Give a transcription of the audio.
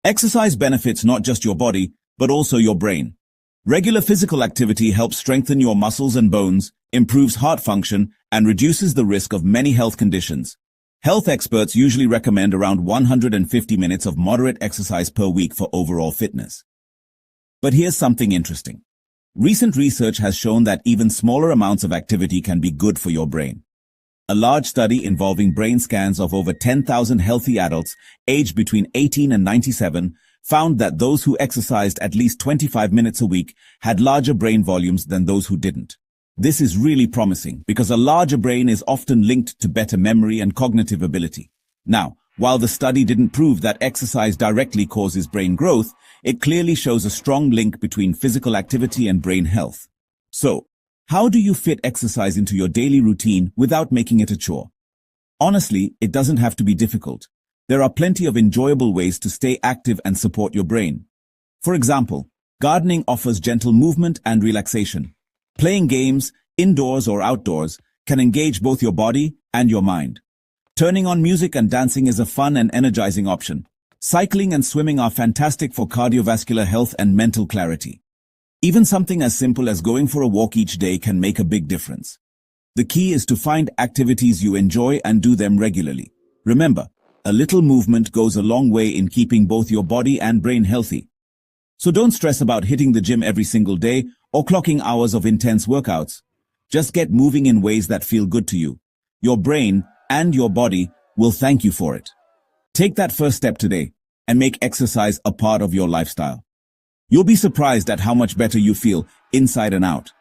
Exercise benefits not just your body, but also your brain. Regular physical activity helps strengthen your muscles and bones, improves heart function, and reduces the risk of many health conditions. Health experts usually recommend around 150 minutes of moderate exercise per week for overall fitness. But here's something interesting. Recent research has shown that even smaller amounts of activity can be good for your brain. A large study involving brain scans of over 10,000 healthy adults aged between 18 and 97 found that those who exercised at least 25 minutes a week had larger brain volumes than those who didn't. This is really promising because a larger brain is often linked to better memory and cognitive ability. Now, while the study didn't prove that exercise directly causes brain growth, it clearly shows a strong link between physical activity and brain health. So, how do you fit exercise into your daily routine without making it a chore? Honestly, it doesn't have to be difficult. There are plenty of enjoyable ways to stay active and support your brain. For example, gardening offers gentle movement and relaxation. Playing games, indoors or outdoors, can engage both your body and your mind. Turning on music and dancing is a fun and energizing option. Cycling and swimming are fantastic for cardiovascular health and mental clarity. Even something as simple as going for a walk each day can make a big difference. The key is to find activities you enjoy and do them regularly. Remember, a little movement goes a long way in keeping both your body and brain healthy. So don't stress about hitting the gym every single day or clocking hours of intense workouts. Just get moving in ways that feel good to you. Your brain and your body will thank you for it. Take that first step today and make exercise a part of your lifestyle. You'll be surprised at how much better you feel inside and out.